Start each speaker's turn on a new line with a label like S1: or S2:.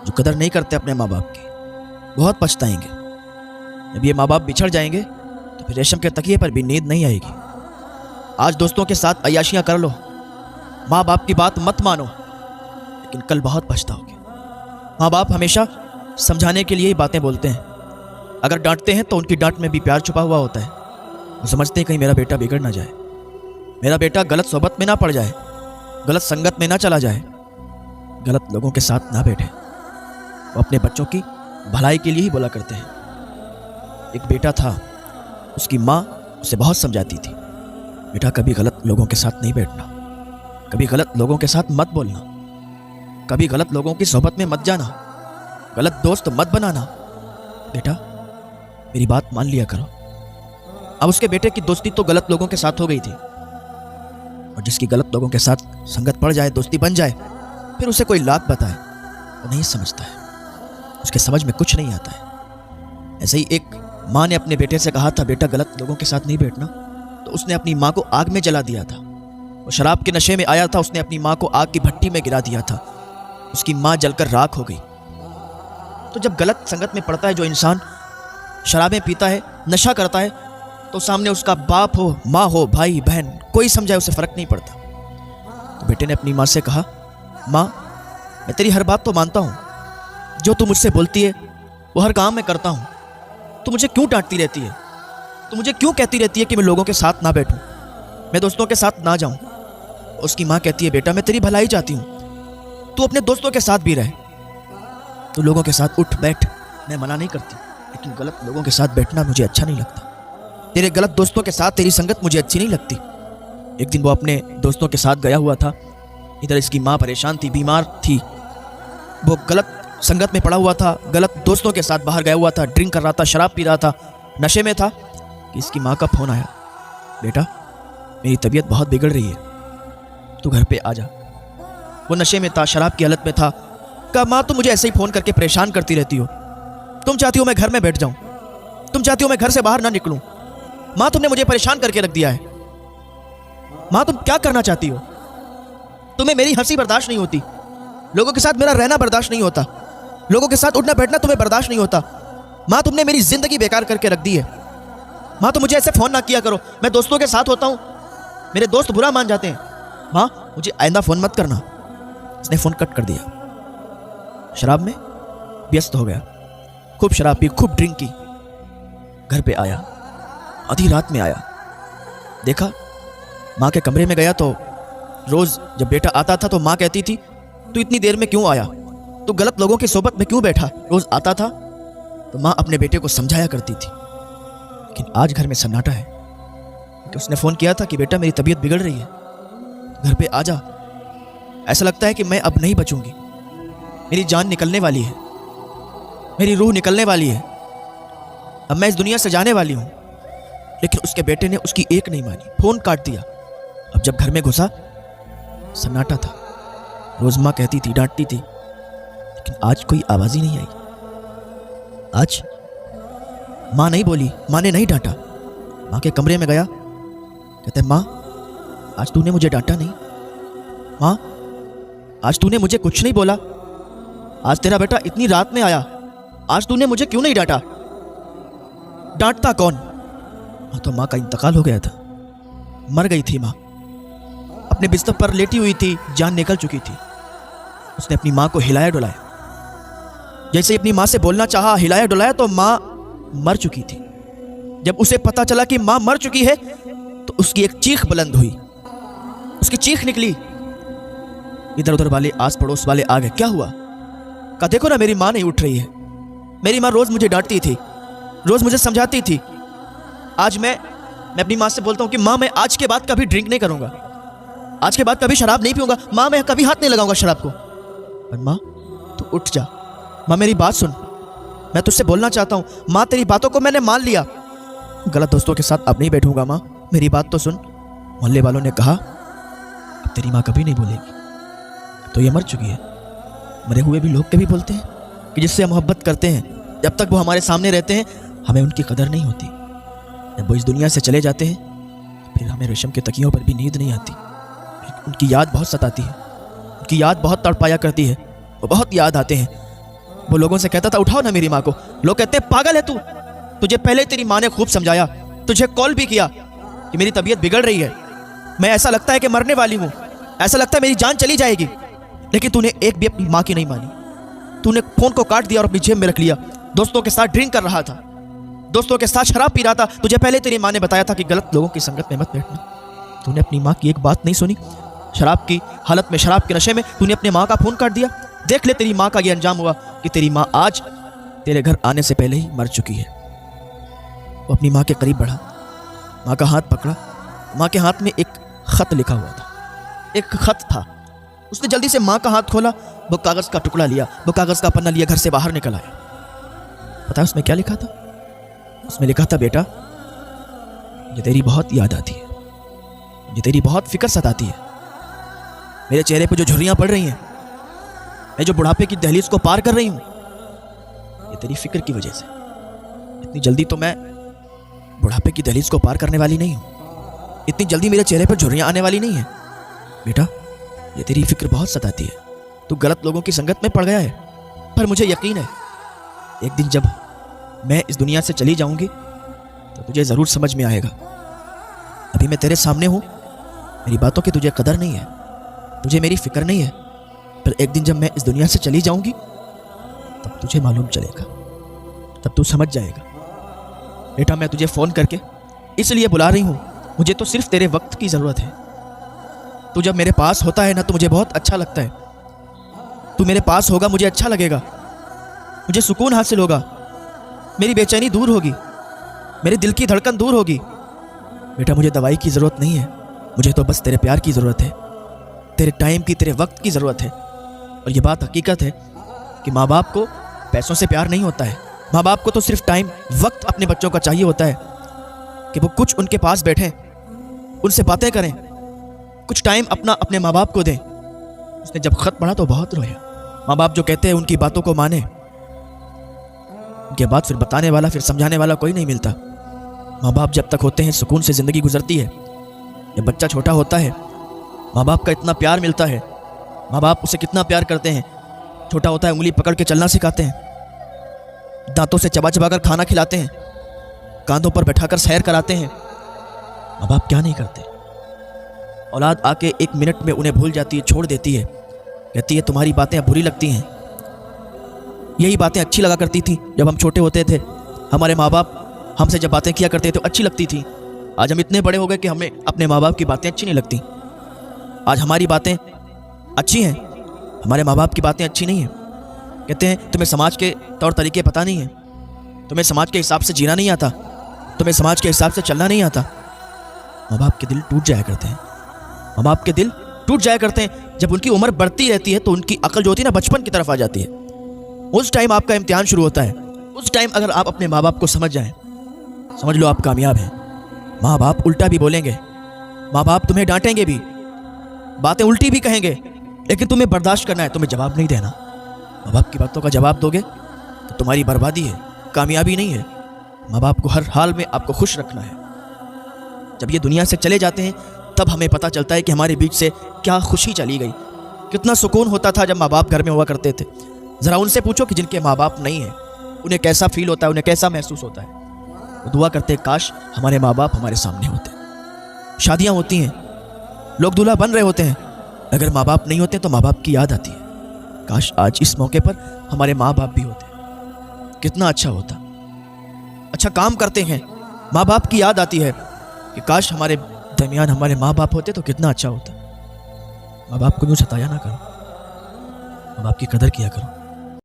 S1: जो कदर नहीं करते अपने माँ बाप की, बहुत पछताएंगे। जब ये माँ बाप बिछड़ जाएंगे तो फिर रेशम के तकिए पर भी नींद नहीं आएगी। आज दोस्तों के साथ अय्याशियाँ कर लो, माँ बाप की बात मत मानो, लेकिन कल बहुत पछताओगे। माँ बाप हमेशा समझाने के लिए ही बातें बोलते हैं। अगर डांटते हैं तो उनकी डांट में भी प्यार छुपा हुआ होता है। वो समझते हैं कहीं मेरा बेटा बिगड़ ना जाए, मेरा बेटा गलत सोबत में ना पड़ जाए, गलत संगत में ना चला जाए, गलत लोगों के साथ ना बैठे। वो अपने बच्चों की भलाई के लिए ही बोला करते हैं। एक बेटा था, उसकी माँ उसे बहुत समझाती थी, बेटा कभी गलत लोगों के साथ नहीं बैठना, कभी गलत लोगों के साथ मत बोलना, कभी गलत लोगों की सोबत में मत जाना, गलत दोस्त मत बनाना, बेटा मेरी बात मान लिया करो। अब उसके बेटे की दोस्ती तो गलत लोगों के साथ हो गई थी, और जिसकी गलत लोगों के साथ संगत पड़ जाए, दोस्ती बन जाए, फिर उसे कोई लात बताए वो नहीं समझता है, उसके समझ में कुछ नहीं आता है। ऐसे ही एक माँ ने अपने बेटे से कहा था, बेटा गलत लोगों के साथ नहीं बैठना, तो उसने अपनी माँ को आग में जला दिया था। वो शराब के नशे में आया था, उसने अपनी माँ को आग की भट्टी में गिरा दिया था, उसकी माँ जलकर राख हो गई। तो जब गलत संगत में पड़ता है जो इंसान, शराबें पीता है, नशा करता है, तो सामने उसका बाप हो, माँ हो, भाई बहन, कोई समझाए उसे फर्क नहीं पड़ता। तो बेटे ने अपनी माँ से कहा, माँ मैं तेरी हर बात तो मानता हूँ, जो तू मुझसे बोलती है वो हर काम मैं करता हूँ, तू मुझे क्यों डांटती रहती है, तू मुझे क्यों कहती रहती है कि मैं लोगों के साथ ना बैठूं, मैं दोस्तों के साथ ना जाऊं। उसकी माँ कहती है, बेटा मैं तेरी भलाई चाहती हूँ, तू अपने दोस्तों के साथ भी रहे, तू लोगों के साथ उठ बैठ, मैं मना नहीं करती, लेकिन गलत लोगों के साथ बैठना मुझे अच्छा नहीं लगता, तेरे गलत दोस्तों के साथ तेरी संगत मुझे अच्छी नहीं लगती। एक दिन वो अपने दोस्तों के साथ गया हुआ था, इधर इसकी माँ परेशान थी, बीमार थी, वो गलत संगत में पड़ा हुआ था, गलत दोस्तों के साथ बाहर गया हुआ था, ड्रिंक कर रहा था, शराब पी रहा था, नशे में था कि इसकी माँ का फ़ोन आया, बेटा मेरी तबीयत बहुत बिगड़ रही है, तू घर पे आ जा। वो नशे में था, शराब की हालत में था। कहा, माँ तुम मुझे ऐसे ही फ़ोन करके परेशान करती रहती हो, तुम चाहती हो मैं घर में बैठ जाऊँ, तुम चाहती हो मैं घर से बाहर ना निकलूँ, माँ तुमने मुझे परेशान करके रख दिया है, माँ तुम क्या करना चाहती हो, तुम्हें मेरी हंसी बर्दाश्त नहीं होती, लोगों के साथ मेरा रहना बर्दाश्त नहीं होता, लोगों के साथ उठना बैठना तुम्हें बर्दाश्त नहीं होता, माँ तुमने मेरी जिंदगी बेकार करके रख दी है, माँ तुम मुझे ऐसे फ़ोन ना किया करो, मैं दोस्तों के साथ होता हूँ, मेरे दोस्त बुरा मान जाते हैं, माँ मुझे आइंदा फ़ोन मत करना। उसने फ़ोन कट कर दिया, शराब में व्यस्त हो गया, खूब शराब पी, खूब ड्रिंक की, घर पे आया, आधी रात में आया, देखा माँ के कमरे में गया तो रोज़ जब बेटा आता था तो माँ कहती थी, तू इतनी देर में क्यों आया, तू गलत लोगों की सोबत में क्यों बैठा। रोज़ आता था तो माँ अपने बेटे को समझाया करती थी, लेकिन आज घर में सन्नाटा है कि उसने फ़ोन किया था कि बेटा मेरी तबीयत बिगड़ रही है, घर पे आ जा, ऐसा लगता है कि मैं अब नहीं बचूंगी, मेरी जान निकलने वाली है, मेरी रूह निकलने वाली है, अब मैं इस दुनिया से जाने वाली हूँ। लेकिन उसके बेटे ने उसकी एक नहीं मानी, फ़ोन काट दिया। अब जब घर में घुसा सन्नाटा था, रोज़ माँ कहती थी, डांटती थी, लेकिन आज कोई आवाज़ ही नहीं आई। आज माँ नहीं बोली, माँ ने नहीं डांटा। माँ के कमरे में गया, कहते माँ आज तूने मुझे डांटा नहीं, माँ आज तूने मुझे कुछ नहीं बोला, आज तेरा बेटा इतनी रात में आया, आज तूने मुझे क्यों नहीं डांटा। डांटता कौन, तो माँ का इंतकाल हो गया था, मर गई थी माँ, अपने बिस्तर पर लेटी हुई थी, जान निकल चुकी थी। उसने अपनी माँ को हिलाया डुलाया, जैसे ही अपनी माँ से बोलना चाहा, हिलाया डुलाया तो माँ मर चुकी थी। जब उसे पता चला कि माँ मर चुकी है तो उसकी एक चीख बुलंद हुई, उसकी चीख निकली, इधर उधर वाले आस पड़ोस वाले आ गए, क्या हुआ। कहा देखो ना मेरी माँ नहीं उठ रही है, मेरी माँ रोज़ मुझे डांटती थी, रोज़ मुझे समझाती थी, आज मैं अपनी माँ से बोलता हूँ कि माँ मैं आज के बाद कभी ड्रिंक नहीं करूँगा, आज के बाद कभी शराब नहीं पीऊँगा, माँ मैं कभी हाथ नहीं लगाऊंगा शराब को। पर माँ तू उठ जा, माँ मेरी बात सुन, मैं तुझसे बोलना चाहता हूँ, माँ तेरी बातों को मैंने मान लिया, गलत दोस्तों के साथ अब नहीं बैठूंगा, माँ मेरी बात तो सुन। मोहल्ले वालों ने कहा अब तेरी माँ कभी नहीं बोलेगी, तो ये मर चुकी है। मरे हुए भी लोग कभी बोलते हैं कि जिससे हम मोहब्बत करते हैं, जब तक वो हमारे सामने रहते हैं हमें उनकी कदर नहीं होती, जब वो इस दुनिया से चले जाते हैं फिर हमें रेशम के तकियों पर भी नींद नहीं आती, उनकी याद बहुत सताती है, उनकी याद बहुत तड़पाया करती है, वो बहुत याद आते हैं, वो लोगों से कहता था उठाओ ना मेरी माँ को। लोग कहते हैं पागल है तू, तुझे पहले तेरी माँ ने खूब समझाया, तुझे कॉल भी किया कि मेरी तबीयत बिगड़ रही है, मैं ऐसा लगता है कि मरने वाली हूँ, ऐसा लगता है मेरी जान चली जाएगी, लेकिन तूने एक भी अपनी माँ की नहीं मानी। तूने फोन को काट दिया और अपनी जेब में रख लिया। दोस्तों के साथ ड्रिंक कर रहा था, दोस्तों के साथ शराब पी रहा था। तुझे पहले तेरी माँ ने बताया था कि गलत लोगों की संगत में मत बैठना। तूने अपनी माँ की एक बात नहीं सुनी। शराब की हालत में, शराब के नशे में तूने अपनी माँ का फोन काट दिया। देख ले तेरी माँ का ये अंजाम हुआ कि तेरी माँ आज तेरे घर आने से पहले ही मर चुकी है। वो अपनी माँ के करीब बढ़ा, माँ का हाथ पकड़ा। माँ के हाथ में एक खत लिखा हुआ था, एक खत था। उसने जल्दी से माँ का हाथ खोला, वो कागज का टुकड़ा लिया, वो कागज का पन्ना लिया, घर से बाहर निकल आया। पता है उसमें क्या लिखा था? उसमें लिखा था, बेटा मुझे तेरी बहुत याद आती है, मुझे तेरी बहुत फिक्र सताती है। मेरे चेहरे पे जो झुर्रियां पड़ रही हैं, मैं जो बुढ़ापे की दहलीज को पार कर रही हूं, ये तेरी फिक्र की वजह से। इतनी जल्दी तो मैं बुढ़ापे की दहलीज को पार करने वाली नहीं हूं, इतनी जल्दी मेरे चेहरे पर झुर्रियां आने वाली नहीं है। बेटा ये तेरी फिक्र बहुत सताती है, तू गलत लोगों की संगत में पड़ गया है। पर मुझे यकीन है एक दिन जब मैं इस दुनिया से चली जाऊंगी तो तुझे ज़रूर समझ में आएगा। अभी मैं तेरे सामने हूँ, मेरी बातों की तुझे कदर नहीं है, तुझे मेरी फिक्र नहीं है, पर एक दिन जब मैं इस दुनिया से चली जाऊंगी तब तुझे मालूम चलेगा, तब तू समझ जाएगा। बेटा मैं तुझे फ़ोन करके इसलिए बुला रही हूँ, मुझे तो सिर्फ तेरे वक्त की ज़रूरत है। तू जब मेरे पास होता है ना तो मुझे बहुत अच्छा लगता है। तू मेरे पास होगा, मुझे अच्छा लगेगा, मुझे सुकून हासिल होगा, मेरी बेचैनी दूर होगी, मेरे दिल की धड़कन दूर होगी। बेटा मुझे दवाई की ज़रूरत नहीं है, मुझे तो बस तेरे प्यार की ज़रूरत है, तेरे टाइम की, तेरे वक्त की ज़रूरत है। और ये बात हकीकत है कि माँ बाप को पैसों से प्यार नहीं होता है। माँ बाप को तो सिर्फ टाइम, वक्त अपने बच्चों का चाहिए होता है कि वो कुछ उनके पास बैठें, उनसे बातें करें, कुछ टाइम अपना अपने माँ बाप को दें। उसने जब खत पढ़ा तो बहुत रोया। माँ बाप जो कहते हैं उनकी बातों को माने, उनके बाद फिर बताने वाला, फिर समझाने वाला कोई नहीं मिलता। माँ बाप जब तक होते हैं सुकून से ज़िंदगी गुजरती है। जब बच्चा छोटा होता है माँ बाप का इतना प्यार मिलता है, माँ बाप उसे कितना प्यार करते हैं। छोटा होता है उंगली पकड़ के चलना सिखाते हैं, दांतों से चबा चबा कर खाना खिलाते हैं, कांधों पर बैठाकर सैर कराते हैं। माँ बाप क्या नहीं करते। औलाद आके एक मिनट में उन्हें भूल जाती है, छोड़ देती है, कहती है तुम्हारी बातें अब बुरी लगती हैं, यही बातें अच्छी लगा करती थी जब हम छोटे होते थे। हमारे माँ बाप हमसे जब बातें किया करते थे तो अच्छी लगती थी। आज हम इतने बड़े हो गए कि हमें अपने माँ बाप की बातें अच्छी नहीं लगती। आज हमारी बातें अच्छी हैं, हमारे माँ बाप की बातें अच्छी नहीं हैं। कहते हैं तुम्हें समाज के तौर तरीके पता नहीं है, तुम्हें समाज के हिसाब से जीना नहीं आता, तुम्हें समाज के हिसाब से चलना नहीं आता। माँ बाप के दिल टूट जाया करते हैं, माँ बाप के दिल टूट जाया करते हैं। जब उनकी उम्र बढ़ती रहती है तो उनकी अकल जो होती है ना बचपन की तरफ आ जाती है। उस टाइम आपका इम्तिहान शुरू होता है। उस टाइम अगर आप अपने माँ बाप को समझ जाएं, समझ लो आप कामयाब हैं। माँ बाप उल्टा भी बोलेंगे, माँ बाप तुम्हें डांटेंगे भी, बातें उल्टी भी कहेंगे, लेकिन तुम्हें बर्दाश्त करना है, तुम्हें जवाब नहीं देना। माँ बाप की बातों का जवाब दोगे तो तुम्हारी बर्बादी है, कामयाबी नहीं है। माँ बाप को हर हाल में आपको खुश रखना है। जब ये दुनिया से चले जाते हैं तब हमें पता चलता है कि हमारे बीच से क्या खुशी चली गई, कितना सुकून होता था जब माँ बाप घर में हुआ करते थे। ज़रा उनसे पूछो कि जिनके माँ बाप नहीं हैं उन्हें कैसा फील होता है, उन्हें कैसा महसूस होता है। वो दुआ करते काश हमारे माँ बाप हमारे सामने होते। शादियाँ होती हैं, लोग दूल्हा बन रहे होते हैं, अगर माँ बाप नहीं होते तो माँ बाप की याद आती है, काश आज इस मौके पर हमारे माँ बाप भी होते, कितना अच्छा होता। अच्छा काम करते हैं, माँ बाप की याद आती है कि काश हमारे दरमियान हमारे माँ बाप होते तो कितना अच्छा होता। माँ बाप को यूँ सताया ना करो, माँ बाप की कदर किया करो।